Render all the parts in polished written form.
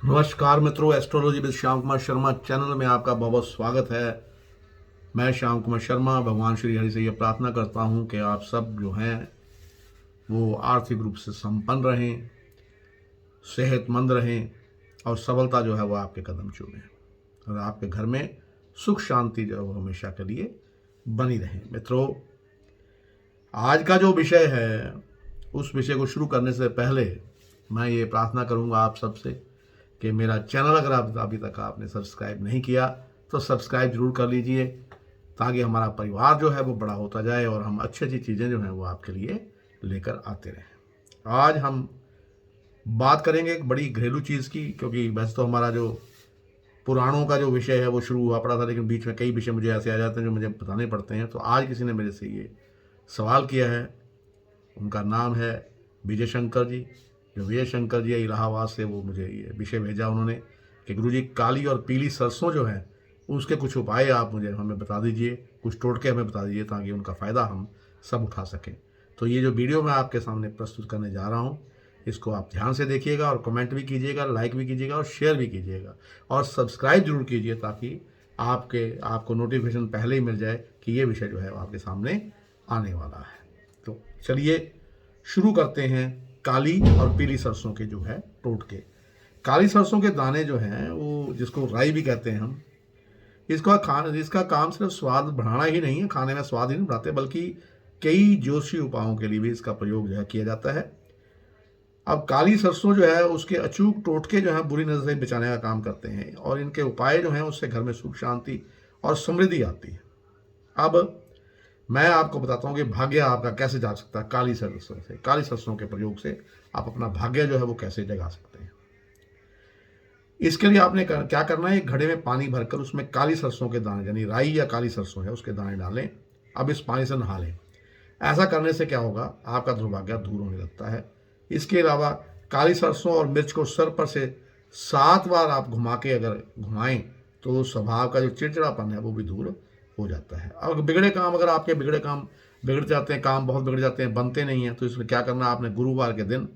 नमस्कार मित्रों, astrology with Shyam Kumar Sharma channel में आपका बहुत बहुत स्वागत है। मैं श्याम कुमार शर्मा भगवान श्री हरि से ये प्रार्थना करता हूँ कि आप सब जो हैं वो आर्थिक रूप से संपन्न रहें, सेहतमंद रहें और सबलता जो है वो आपके कदम चूमें और आपके घर में सुख शांति जो है वो हमेशा के लिए बनी रहे। मित्रों, आज का जो विषय है उस विषय को शुरू करने से पहले मैं ये प्रार्थना करूँगा आप सबसे कि मेरा चैनल अगर आप अभी तक आपने सब्सक्राइब नहीं किया तो सब्सक्राइब जरूर कर लीजिए, ताकि हमारा परिवार जो है वो बड़ा होता जाए और हम अच्छी अच्छी चीज़ें जो हैं वो आपके लिए लेकर आते रहें। आज हम बात करेंगे एक बड़ी घरेलू चीज़ की, क्योंकि वैसे तो हमारा जो पुराणों का जो विषय है वो शुरू हुआ पड़ा था, लेकिन बीच में कई विषय मुझे ऐसे आ जाते हैं जो मुझे बताने पड़ते हैं। तो आज किसी ने मेरे से ये सवाल किया है, उनका नाम है विजय शंकर जी। जो विजय शंकर जी है इलाहाबाद से, वो मुझे ये विषय भेजा उन्होंने कि गुरुजी काली और पीली सरसों जो है उसके कुछ उपाय आप मुझे हमें बता दीजिए, कुछ टोटके हमें बता दीजिए ताकि उनका फ़ायदा हम सब उठा सकें। तो ये जो वीडियो मैं आपके सामने प्रस्तुत करने जा रहा हूँ इसको आप ध्यान से देखिएगा और कमेंट भी कीजिएगा, लाइक भी कीजिएगा और शेयर भी कीजिएगा और सब्सक्राइब जरूर कीजिए, ताकि आपको नोटिफिकेशन पहले ही मिल जाए कि ये विषय जो है वो आपके सामने आने वाला है। तो चलिए शुरू करते हैं काली और पीली सरसों के जो है टोटके। काली सरसों के दाने जो हैं वो, जिसको राई भी कहते हैं हम, इसका काम सिर्फ स्वाद बढ़ाना ही नहीं है, खाने में स्वाद ही नहीं बढ़ाते, बल्कि कई ज्योतिषी उपायों के लिए भी इसका प्रयोग जो है किया जाता है। अब काली सरसों जो है उसके अचूक टोटके जो हैं बुरी नज़र से बचाने का काम करते हैं और इनके उपाय जो हैं उससे घर में सुख शांति और समृद्धि आती है। अब मैं आपको बताता हूँ कि भाग्य आपका कैसे जाग सकता है काली सरसों से। काली सरसों के प्रयोग से आप अपना भाग्य जो है वो कैसे जगा सकते हैं। इसके लिए आपने क्या करना है, एक घड़े में पानी भरकर उसमें काली सरसों के दाने, यानी राई या काली सरसों है उसके दाने डालें। अब इस पानी से नहा लें। ऐसा करने से क्या होगा, आपका दुर्भाग्य दूर होने लगता है। इसके अलावा काली सरसों और मिर्च को सर पर से 7 बार आप घुमा के अगर घुमाएं तो स्वभाव का जो चिड़चिड़ापन है वो भी दूर हो जाता है। और बिगड़े काम, अगर आपके बिगड़े काम बिगड़ जाते हैं, काम बहुत बिगड़ जाते हैं, बनते नहीं हैं, तो इसमें क्या करना, आपने गुरुवार के दिन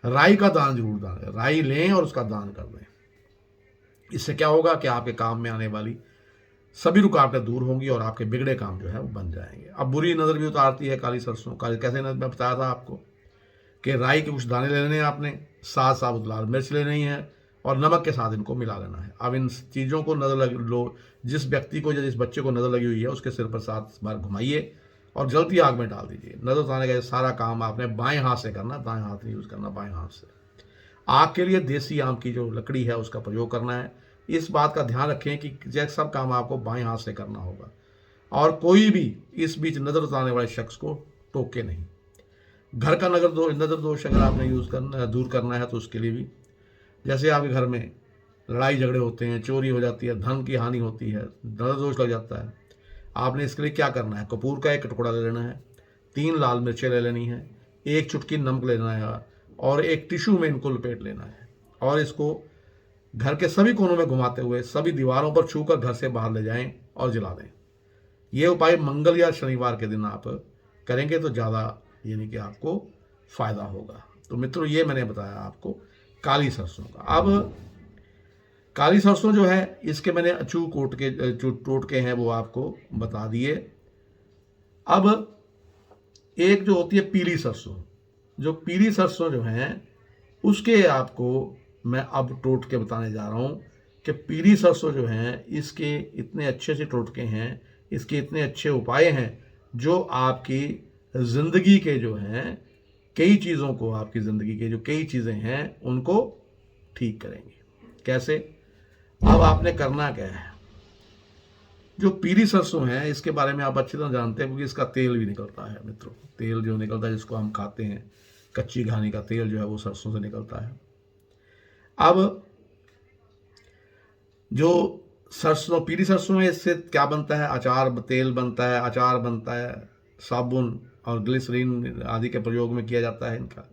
राई का दान जरूर डालें। राई लें और उसका दान कर दें। इससे क्या होगा कि आपके काम में आने वाली सभी रुकावटें दूर होंगी और आपके बिगड़े काम जो है वो बन जाएंगे। अब बुरी नज़र भी उतारती है काली सरसों। काली कैसे नज़र, मैं बताया था आपको कि राई के कुछ दाने ले लेने हैं आपने, 7 साबुत लाल मिर्च लेनी है और नमक के साथ इनको मिला लेना है। अब इन चीज़ों को नज़र लग लो, जिस व्यक्ति को या जिस बच्चे को नज़र लगी हुई है उसके सिर पर 7 बार घुमाइए और जलती आग में डाल दीजिए। नज़र उतारने का सारा काम आपने बाएं हाथ से करना, दाएं हाथ नहीं यूज़ करना, बाएं हाथ से। आग के लिए देसी आम की जो लकड़ी है उसका प्रयोग करना है। इस बात का ध्यान रखें कि जैसे सब काम आपको बाएं हाथ से करना होगा और कोई भी इस बीच नज़र उतारने वाले शख्स को टोके नहीं। घर का नज़र दोष अगर आपने दूर करना है तो उसके लिए भी, जैसे आपके घर में लड़ाई झगड़े होते हैं, चोरी हो जाती है, धन की हानि होती है, नज़र दोष लग जाता है, आपने इसके लिए क्या करना है, कपूर का एक टुकड़ा ले लेना है, 3 लाल मिर्चें ले लेनी है, 1 चुटकी नमक लेना है और एक टिश्यू में इनको लपेट लेना है और इसको घर के सभी कोनों में घुमाते हुए सभी दीवारों पर छूकर घर से बाहर ले जाएं और जला दें। ये उपाय मंगल या शनिवार के दिन आप करेंगे तो ज़्यादा यानी कि आपको फ़ायदा होगा। तो मित्रों, ये मैंने बताया आपको काली सरसों का। अब काली सरसों जो है इसके मैंने अचूक जो टोटके हैं वो आपको बता दिए। अब एक जो होती है पीली सरसों, जो पीली सरसों जो है उसके आपको मैं अब टोटके बताने जा रहा हूँ कि पीली सरसों जो है इसके इतने अच्छे से टोटके हैं, इसके इतने अच्छे उपाय हैं जो आपकी ज़िंदगी के जो हैं कई चीज़ों को, आपकी ज़िंदगी के जो कई चीज़ें हैं उनको ठीक करेंगे। कैसे? अब आपने करना क्या है, जो पीली सरसों है इसके बारे में आप अच्छी तरह जानते हैं क्योंकि इसका तेल भी निकलता है। मित्रों, तेल जो निकलता है जिसको हम खाते हैं, कच्ची घानी का तेल जो है वो सरसों से निकलता है। अब जो सरसों, पीली सरसों है, इससे क्या बनता है, अचार तेल बनता है, अचार बनता है, साबुन और ग्लिसरीन आदि के प्रयोग में किया जाता है इनका।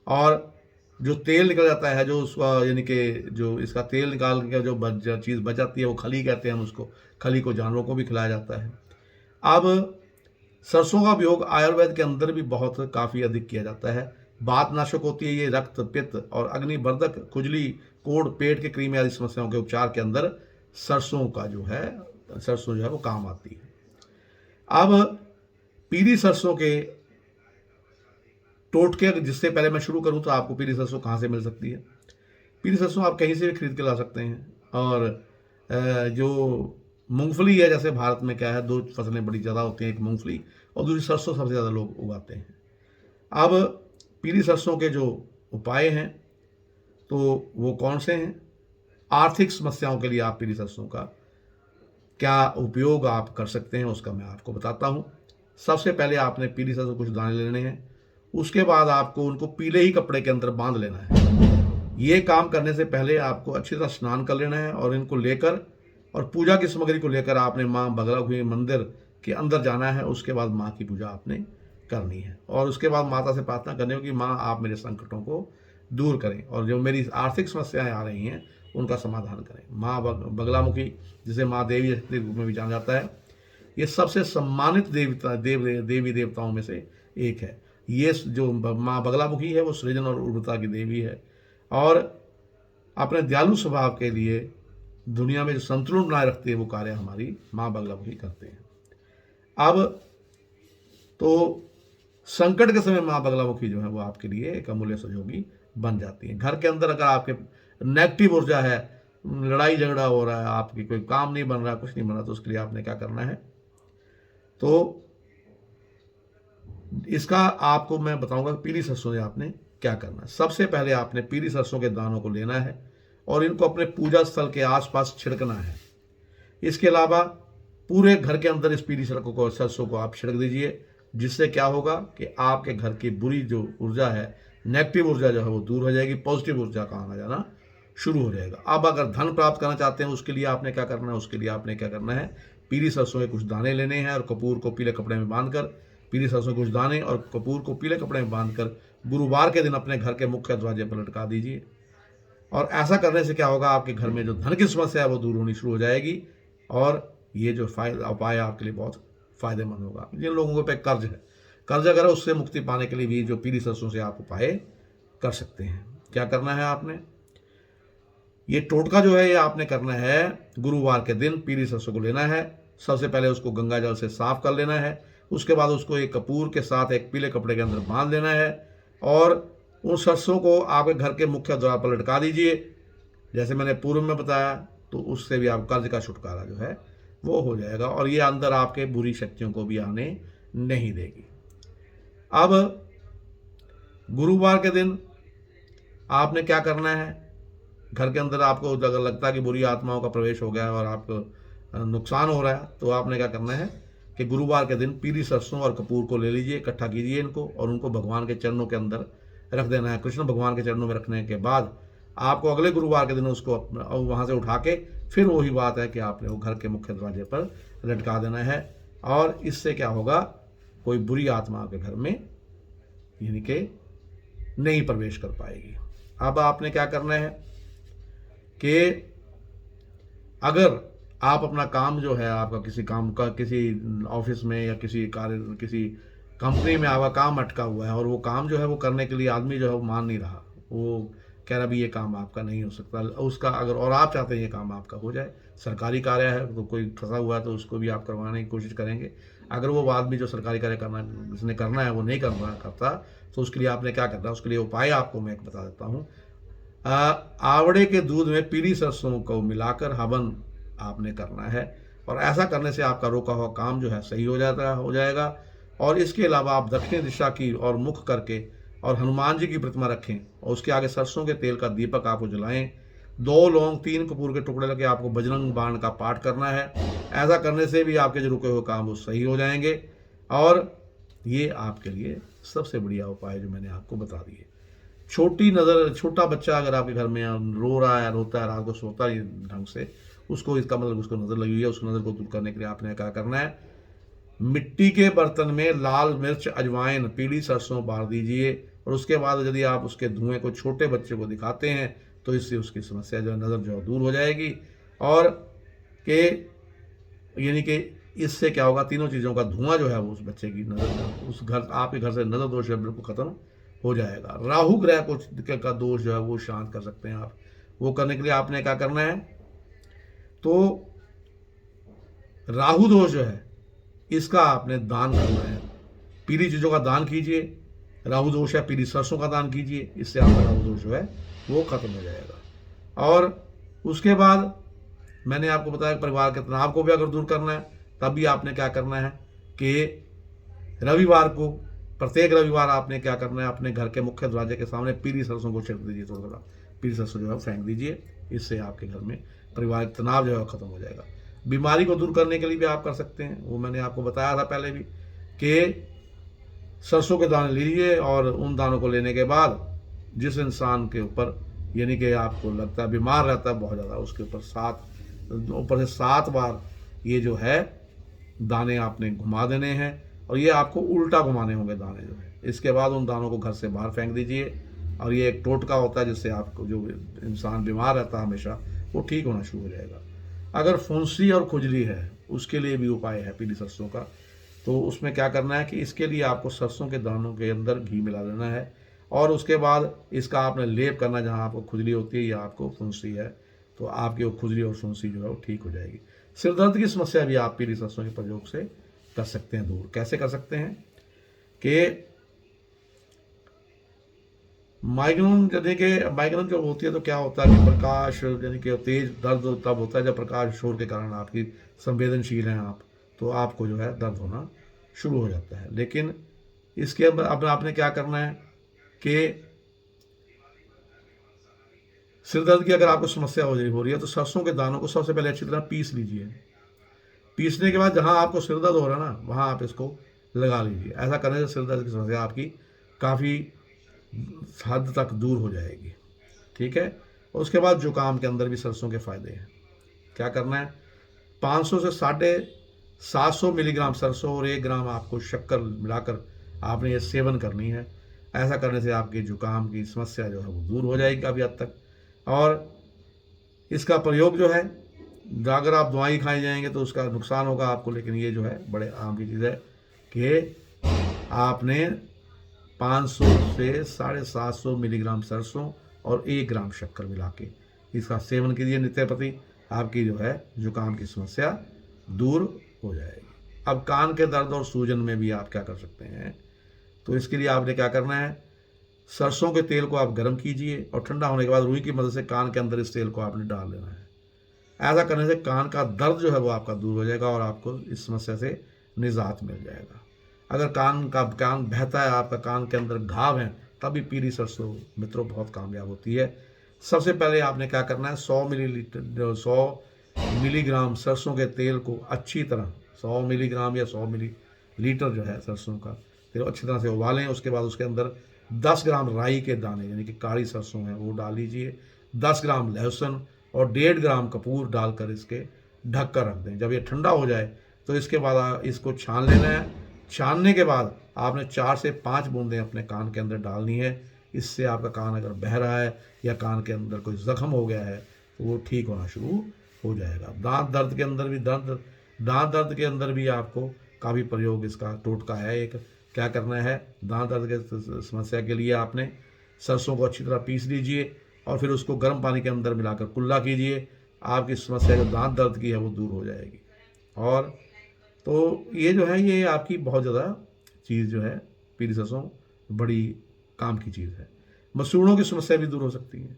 और जो तेल निकल जाता है, जो यानी कि जो इसका तेल निकाल के जो चीज़ बच जाती है वो खली कहते हैं हम उसको। खली को जानवरों को भी खिलाया जाता है। अब सरसों का उपयोग आयुर्वेद के अंदर भी बहुत काफ़ी अधिक किया जाता है। वातनाशक होती है ये, रक्त पित्त और अग्निवर्धक, खुजली, कोढ़, पेट के कृमि आदि समस्याओं के उपचार के अंदर सरसों जो है वो काम आती है। अब पीली सरसों के टोटके जिससे पहले मैं शुरू करूं तो आपको पीली सरसों कहाँ से मिल सकती है। पीली सरसों आप कहीं से भी खरीद के ला सकते हैं। और जो मूंगफली है, जैसे भारत में क्या है, दो फसलें बड़ी ज़्यादा होती हैं, एक मूंगफली और दूसरी सरसों सबसे ज़्यादा लोग उगाते हैं। अब पीली सरसों के जो उपाय हैं तो वो कौन से हैं। आर्थिक समस्याओं के लिए आप पीली सरसों का क्या उपयोग आप कर सकते हैं उसका मैं आपको बताता हूँ। सबसे पहले आपने पीली सरसों कुछ दाने लेने हैं, उसके बाद आपको उनको पीले ही कपड़े के अंदर बांध लेना है। ये काम करने से पहले आपको अच्छी तरह स्नान कर लेना है और इनको लेकर और पूजा की सामग्री को लेकर आपने माँ बगलामुखी मंदिर के अंदर जाना है। उसके बाद माँ की पूजा आपने करनी है और उसके बाद माता से प्रार्थना करनी होगी, माँ आप मेरे संकटों को दूर करें और जो मेरी आर्थिक समस्याएं आ रही हैं उनका समाधान करें। माँ बगलामुखी, जिसे माँ देवी के रूप में भी जाना जाता है, ये सबसे सम्मानित देवी देवताओं में से एक है। ये जो माँ बगलामुखी है वो सृजन और उर्वरता की देवी है और अपने दयालु स्वभाव के लिए दुनिया में जो संतुलन बनाए रखती है वो कार्य हमारी माँ बगलामुखी करते हैं। अब तो संकट के समय माँ बगलामुखी जो है वो आपके लिए एक अमूल्य सहयोगी बन जाती है। घर के अंदर अगर आपके नेगेटिव ऊर्जा है, लड़ाई झगड़ा हो रहा है, आपकी कोई काम नहीं बन रहा, कुछ नहीं बन रहा, तो उसके लिए आपने क्या करना है, तो इसका आपको मैं बताऊंगा पीली सरसों से आपने क्या करना है। सबसे पहले आपने पीली सरसों के दानों को लेना है और इनको अपने पूजा स्थल के आसपास छिड़कना है। इसके अलावा पूरे घर के अंदर इस पीली सरसों को आप छिड़क दीजिए, जिससे क्या होगा कि आपके घर की बुरी जो ऊर्जा है, नेगेटिव ऊर्जा जो है वो दूर हो जाएगी, पॉजिटिव ऊर्जा का आना जाना शुरू हो जाएगा। अब अगर धन प्राप्त करना चाहते हैं उसके लिए आपने क्या करना है, उसके लिए आपने क्या करना है, पीली सरसों के कुछ दाने लेने हैं और कपूर को पीले कपड़े में बांधकर, पीली सरसों के कुछ दाने और कपूर को पीले कपड़े में बांधकर गुरुवार के दिन अपने घर के मुख्य दरवाजे पर लटका दीजिए। और ऐसा करने से क्या होगा, आपके घर में जो धन की समस्या है वो दूर होनी शुरू हो जाएगी और ये जो उपाय आपके लिए बहुत फायदेमंद होगा। जिन लोगों पे कर्ज है, कर्ज अगर है, उससे मुक्ति पाने के लिए भी जो पीली सरसों से आप उपाय कर सकते हैं। क्या करना है आपने, ये टोटका जो है ये आपने करना है गुरुवार के दिन। पीली सरसों को लेना है, सबसे पहले उसको गंगा जल से साफ कर लेना है, उसके बाद उसको एक कपूर के साथ एक पीले कपड़े के अंदर बांध लेना है और उन सरसों को आपके घर के मुख्य द्वार पर लटका दीजिए। जैसे मैंने पूर्व में बताया, तो उससे भी आप कर्ज का छुटकारा जो है वो हो जाएगा और ये अंदर आपके बुरी शक्तियों को भी आने नहीं देगी। अब गुरुवार के दिन आपने क्या करना है, घर के अंदर आपको अगर लगता है कि बुरी आत्माओं का प्रवेश हो गया है और आपको नुकसान हो रहा है, तो आपने क्या करना है कि गुरुवार के दिन पीली सरसों और कपूर को ले लीजिए, इकट्ठा कीजिए इनको और उनको भगवान के चरणों के अंदर रख देना है। कृष्ण भगवान के चरणों में रखने के बाद आपको अगले गुरुवार के दिन उसको वहाँ से उठा के फिर वही बात है कि आपने वो घर के मुख्य दरवाजे पर लटका देना है और इससे क्या होगा, कोई बुरी आत्मा के घर में यानी कि नहीं प्रवेश कर पाएगी। अब आपने क्या करना है कि अगर आप अपना काम जो है, आपका किसी काम का किसी ऑफिस में या किसी कंपनी में आपका काम अटका हुआ है और वो काम जो है वो करने के लिए आदमी जो है वो मान नहीं रहा, वो कह रहा भी ये काम आपका नहीं हो सकता उसका, अगर और आप चाहते हैं ये काम आपका हो जाए, सरकारी कार्य है तो कोई फंसा हुआ है तो उसको भी आप करवाने की कोशिश करेंगे। अगर वो आदमी जो सरकारी कार्य जिसने करना है वो नहीं करता तो उसके लिए आपने क्या करना है, उसके लिए उपाय आपको मैं एक बता देता हूँ। आवड़े के दूध में पीली सरसों को मिलाकर हवन आपने करना है और ऐसा करने से आपका रोका हुआ काम जो है सही हो जाएगा। और इसके अलावा आप दक्षिण दिशा की और मुख करके और हनुमान जी की प्रतिमा रखें और उसके आगे सरसों के तेल का दीपक आपको जलाएं। 2 लौंग 3 कपूर के टुकड़े लगे आपको बजरंग बाण का पाठ करना है। ऐसा करने से भी आपके जो रुके हुए काम वो सही हो जाएंगे और ये आपके लिए सबसे बढ़िया उपाय जो मैंने आपको बता दिए। छोटा बच्चा अगर आपके घर में रो रहा है, रोता है, रात को सोता है ढंग से, उसको इसका मतलब उसको नज़र लगी हुई है, उसको नज़र को दूर करने के लिए आपने क्या करना है, मिट्टी के बर्तन में लाल मिर्च, अजवाइन, पीली सरसों बार दीजिए और उसके बाद यदि आप उसके धुएं को छोटे बच्चे को दिखाते हैं तो इससे उसकी समस्या जो नज़र जो दूर हो जाएगी और के यानी कि इससे क्या होगा, तीनों चीज़ों का धुआं जो है वो उस बच्चे की नज़र, उस घर आपके घर से नज़र दोष बिल्कुल ख़त्म हो जाएगा। राहु ग्रह का दोष जो है वो शांत कर सकते हैं आप। वो करने के लिए आपने क्या करना है, तो राहु दोष जो है इसका आपने दान करना है। पीली चीज़ों का दान कीजिए। राहु दोष है, पीली सरसों का दान कीजिए, इससे आपका राहु दोष जो है वो खत्म हो जाएगा। और उसके बाद मैंने आपको बताया परिवार के तनाव को भी अगर दूर करना है तब भी आपने क्या करना है कि रविवार को, प्रत्येक रविवार आपने क्या करना है, अपने घर के मुख्य दरवाजे के सामने पीली सरसों को छिड़क दीजिए, थोड़ा थोड़ा पीली सरसों जो है फेंक दीजिए। इससे आपके घर में पारिवारिक तनाव जो है खत्म हो जाएगा। बीमारी को दूर करने के लिए भी आप कर सकते हैं, वो मैंने आपको बताया था पहले भी कि सरसों के दाने लीजिए और उन दानों को लेने के बाद जिस इंसान के ऊपर यानी कि आपको लगता है बीमार रहता है बहुत ज़्यादा, उसके ऊपर से 7 बार ये जो है दाने आपने घुमा देने हैं और ये आपको उल्टा घुमाने होंगे दाने जो है। इसके बाद उन दानों को घर से बाहर फेंक दीजिए और ये एक टोटका होता है जिससे आपको जो इंसान बीमार रहता है हमेशा वो ठीक होना शुरू हो जाएगा। अगर फुंसी और खुजली है उसके लिए भी उपाय है पीली सरसों का। तो उसमें क्या करना है कि इसके लिए आपको सरसों के दानों के अंदर घी मिला देना है और उसके बाद इसका आपने लेप करना जहाँ आपको खुजली होती है या आपको फुंसी है, तो आपकी वो खुजली और फुंसी जो है वो ठीक हो जाएगी। सिर दर्द की समस्या भी आप पीली सरसों के प्रयोग से कर सकते हैं दूर। कैसे कर सकते हैं कि माइग्रेन जो होती है तो क्या होता है कि प्रकाश यानी कि तेज दर्द तब होता है जब प्रकाश शोर के कारण आपकी संवेदनशील हैं आप, तो आपको जो है दर्द होना शुरू हो जाता है। लेकिन इसके अब आपने क्या करना है कि सिर दर्द की अगर आपको समस्या हो रही है तो सरसों के दानों को सबसे पहले अच्छी तरह पीस लीजिए। पीसने के बाद जहां आपको सिर दर्द हो रहा है ना वहां आप इसको लगा लीजिए। ऐसा करने से सिर दर्द की समस्या आपकी काफ़ी हद तक दूर हो जाएगी। ठीक है। उसके बाद जुकाम के अंदर भी सरसों के फायदे हैं। क्या करना है, 500 से 750 मिलीग्राम सरसों और 1 ग्राम आपको शक्कर मिलाकर आपने ये सेवन करनी है। ऐसा करने से आपकी जुकाम की समस्या जो है वो दूर हो जाएगी काफ़ी हद तक। और इसका प्रयोग जो है अगर आप दवाई खाई जाएंगे तो उसका नुकसान होगा आपको, लेकिन ये जो है बड़े आम की चीज़ है कि आपने 500 से 750 मिलीग्राम सरसों और 1 ग्राम शक्कर मिला के इसका सेवन कीजिए नित्य प्रति। आपकी जो है जुकाम की समस्या दूर हो जाएगी। अब कान के दर्द और सूजन में भी आप क्या कर सकते हैं, तो इसके लिए आपने क्या करना है, सरसों के तेल को आप गर्म कीजिए और ठंडा होने के बाद रुई की मदद से कान के अंदर इस तेल को आपने डाल देना है। ऐसा करने से कान का दर्द जो है वो आपका दूर हो जाएगा और आपको इस समस्या से निजात मिल जाएगा। अगर कान बहता है, आपका कान के अंदर घाव है, तब भी पीली सरसों मित्रों बहुत कामयाब होती है। सबसे पहले आपने क्या करना है, 100 मिलीग्राम सरसों के तेल को अच्छी तरह 100 मिलीग्राम या 100 मिलीलीटर जो है सरसों का तेल अच्छी तरह से उबालें। उसके बाद उसके अंदर 10 ग्राम राई के दाने यानी कि काली सरसों है वो डाल लीजिए, 10 ग्राम लहसुन और 1.5 ग्राम कपूर डालकर इसके ढक कर रख दें। जब ये ठंडा हो जाए तो इसके बाद इसको छान लेना है। छानने के बाद आपने 4 से 5 बूंदें अपने कान के अंदर डालनी है। इससे आपका कान अगर बह रहा है या कान के अंदर कोई जख्म हो गया है तो वो ठीक होना शुरू हो जाएगा। दांत दर्द के अंदर भी आपको काफ़ी प्रयोग इसका टोटका है एक। क्या करना है, दांत दर्द के समस्या के लिए आपने सरसों को अच्छी तरह पीस लीजिए और फिर उसको गर्म पानी के अंदर मिलाकर कुल्ला कीजिए। आपकी समस्या जो दांत दर्द की है वो दूर हो जाएगी। और तो ये जो है ये आपकी बहुत ज़्यादा चीज़ जो है पीली सरसों बड़ी काम की चीज़ है। मसूड़ों की समस्या भी दूर हो सकती है।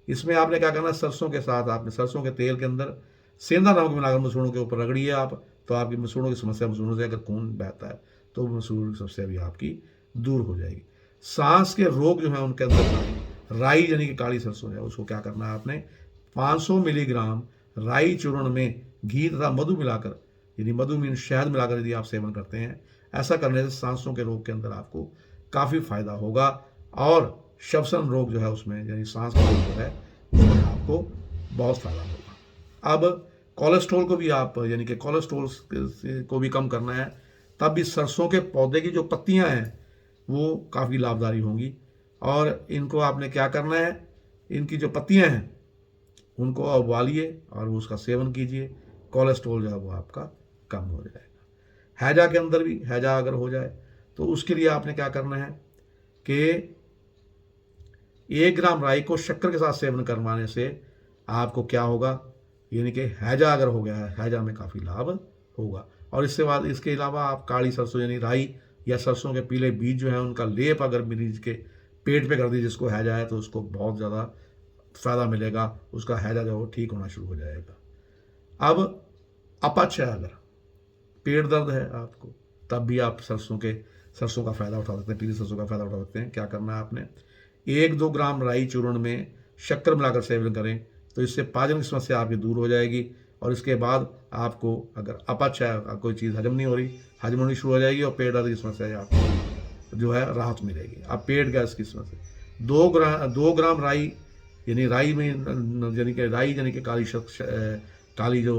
इसमें आपने क्या करना है, सरसों के साथ आपने सरसों के तेल के अंदर सेंधा नमक मिलाकर मसूड़ों के ऊपर रगड़िए आप, तो आपकी मसूड़ों की समस्या, मसूड़ों से अगर खून बहता है तो मसूड़ों की समस्या भी आपकी दूर हो जाएगी। सांस के रोग जो है उनके अंदर राई यानी कि काली सरसों है उसको क्या करना है आपने 500 मिलीग्राम राई चूर्ण में घी तथा मधु मिलाकर यानी मधु में शहद मिलाकर यदि आप सेवन करते हैं, ऐसा करने से सांसों के रोग के अंदर आपको काफ़ी फायदा होगा। और श्वसन रोग जो है उसमें यानी सांस का रोग जो है उसमें आपको बहुत फायदा होगा। अब कोलेस्ट्रॉल को भी आप यानी कि कोलेस्ट्रॉल को भी कम करना है, तब भी सरसों के पौधे की जो पत्तियां हैं वो काफ़ी लाभदायी होंगी। और इनको आपने क्या करना है, इनकी जो पत्तियां हैं उनको उबालिए और उसका सेवन कीजिए। कोलेस्ट्रॉल जो है वो आपका कम हो जाएगा। हैजा के अंदर भी हैजा अगर हो जाए तो उसके लिए आपने क्या करना है कि 1 ग्राम राई को शक्कर के साथ सेवन करवाने से आपको क्या होगा, यानी कि हैजा अगर हो गया है, हैजा में काफ़ी लाभ होगा। और इसके बाद इसके अलावा आप काली सरसों यानी राई या सरसों के पीले बीज जो है उनका लेप अगर मरीज के पेट पे कर दीजिए, जिसको हैजा है, तो उसको बहुत ज़्यादा फ़ायदा मिलेगा, उसका हैजा जो है वो ठीक होना शुरू हो जाएगा। अब अपच है, अगर पेट दर्द है आपको, तब भी आप सरसों का फ़ायदा उठा सकते हैं, पीली सरसों का फ़ायदा उठा सकते हैं। क्या करना है आपने, 1-2 ग्राम राई चूर्ण में शक्कर मिलाकर सेवन करें, तो इससे पाचन की समस्या आपकी दूर हो जाएगी। और इसके बाद आपको अगर अपच है, कोई चीज़ हजम नहीं हो रही, हजम होनी शुरू हो जाएगी और पेट दर्द की समस्या है आपको जो है राहत मिलेगी। अब पेट गैस की समस्या, 2 ग्राम राई यानी राई में यानी कि काली जो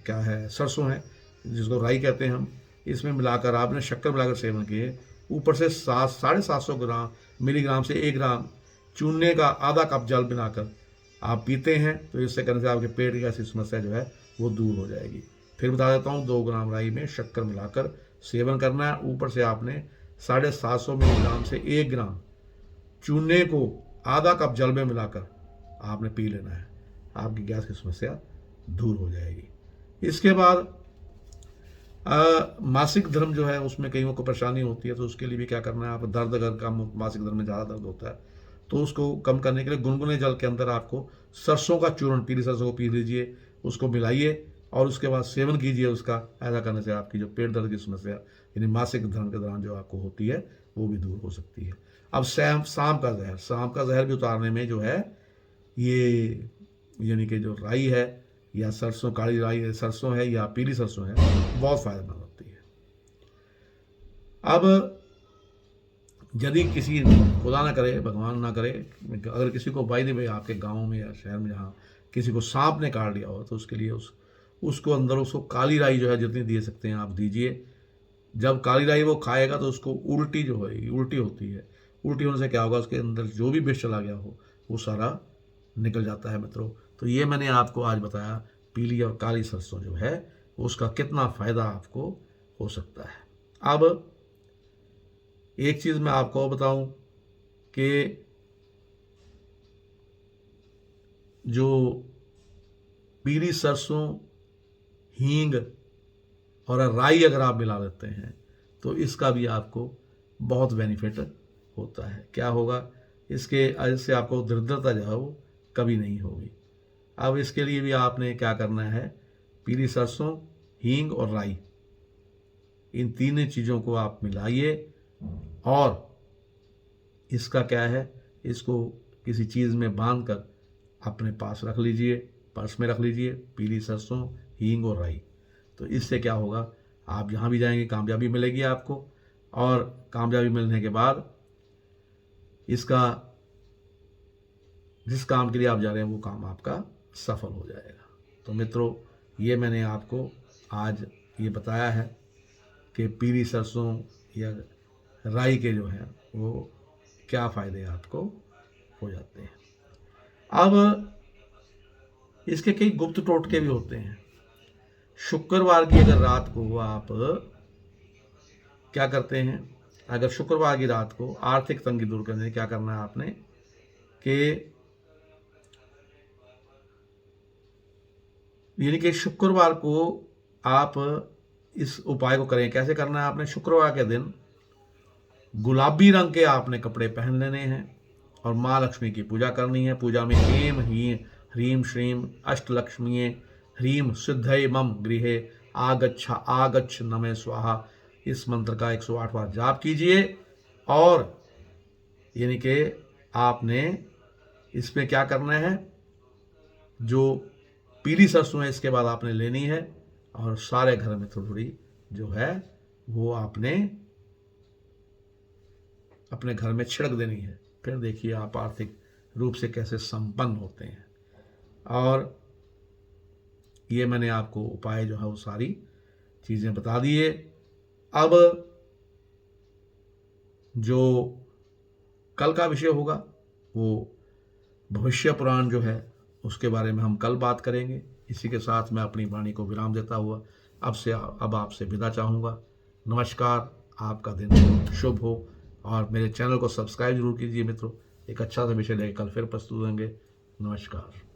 क्या है सरसों है, जिसको राई कहते हैं हम, इसमें मिलाकर आपने शक्कर मिलाकर सेवन किए, ऊपर से 750 मिलीग्राम से 1 ग्राम चूने का आधा कप जल बनाकर आप पीते हैं, तो इससे करने से आपके पेट की ऐसी समस्या जो है वो दूर हो जाएगी। फिर बता देता हूँ, 2 ग्राम राई में शक्कर मिलाकर सेवन करना है, ऊपर से आपने 750 मिलीग्राम से 1 ग्राम चूने को आधा कप जल में मिलाकर आपने पी लेना है, आपकी गैस की समस्या दूर हो जाएगी। इसके बाद मासिक धर्म जो है उसमें कईयों को परेशानी होती है, तो उसके लिए भी क्या करना है, आप दर्द अगर कम, मासिक धर्म में ज़्यादा दर्द होता है तो उसको कम करने के लिए गुनगुने जल के अंदर आपको सरसों का चूर्ण, पीली सरसों को पी लीजिए, उसको मिलाइए और उसके बाद सेवन कीजिए उसका। ऐसा करने से आपकी जो पेट दर्द की समस्या यानी मासिक धर्म के दौरान जो आपको होती है वो भी दूर हो सकती है। अब शाम का जहर भी उतारने में जो है ये यानी कि जो राई है या सरसों, काली राई सरसों है या पीली सरसों है, बहुत फायदेमंद होती है। अब यदि किसी, खुदा ना करे, भगवान ना करे, अगर किसी को बाई द वे आपके गांव में या शहर में जहाँ किसी को सांप ने काट लिया हो, तो उसके लिए उसको अंदर उसको काली राई जो है जितनी दे सकते हैं आप दीजिए। जब काली राई वो खाएगा तो उसको उल्टी जो है, उल्टी होती है, उल्टी होने से क्या होगा, उसके अंदर जो भी विष चला गया हो वो सारा निकल जाता है मित्रों। तो ये मैंने आपको आज बताया, पीली और काली सरसों जो है उसका कितना फ़ायदा आपको हो सकता है। अब एक चीज़ मैं आपको बताऊं कि जो पीली सरसों, हींग और राई अगर आप मिला लेते हैं तो इसका भी आपको बहुत बेनिफिट होता है। क्या होगा, इससे आपको दरिद्रता जो है वो कभी नहीं होगी। अब इसके लिए भी आपने क्या करना है, पीली सरसों, हींग और राई, इन तीनों चीज़ों को आप मिलाइए और इसका क्या है, इसको किसी चीज़ में बांध कर अपने पास रख लीजिए, पर्स में रख लीजिए, पीली सरसों, हींग और राई। तो इससे क्या होगा, आप जहाँ भी जाएंगे कामयाबी मिलेगी आपको, और कामयाबी मिलने के बाद इसका जिस काम के लिए आप जा रहे हैं वो काम आपका सफल हो जाएगा। तो मित्रों, ये मैंने आपको आज ये बताया है कि पीली सरसों या राई के जो हैं वो क्या फ़ायदे आपको हो जाते हैं। अब इसके कई गुप्त टोटके भी होते हैं। शुक्रवार की अगर रात को आप क्या करते हैं, अगर शुक्रवार की रात को आर्थिक तंगी दूर करने क्या करना है आपने कि यानी कि शुक्रवार को आप इस उपाय को करें। कैसे करना है आपने, शुक्रवार के दिन गुलाबी रंग के आपने कपड़े पहन लेने हैं और माँ लक्ष्मी की पूजा करनी है। पूजा में ऐं ह्रीं श्रीं अष्टलक्ष्मीये ह्रीं सिद्धये मम गृहे आगच्छ नमः स्वाहा, इस मंत्र का 108 बार जाप कीजिए। और यानी कि आपने इसमें क्या करना है, जो पीली सरसों है इसके बाद आपने लेनी है और सारे घर में थोड़ी थोड़ी जो है वो आपने अपने घर में छिड़क देनी है। फिर देखिए आप आर्थिक रूप से कैसे संपन्न होते हैं। और ये मैंने आपको उपाय जो है वो सारी चीज़ें बता दिए। अब जो कल का विषय होगा वो भविष्य पुराण जो है उसके बारे में हम कल बात करेंगे। इसी के साथ मैं अपनी वाणी को विराम देता हुआ अब आपसे विदा चाहूँगा। नमस्कार, आपका दिन शुभ हो और मेरे चैनल को सब्सक्राइब जरूर कीजिए मित्रों, एक अच्छा सा विषय लेकर कल फिर प्रस्तुत होंगे। नमस्कार।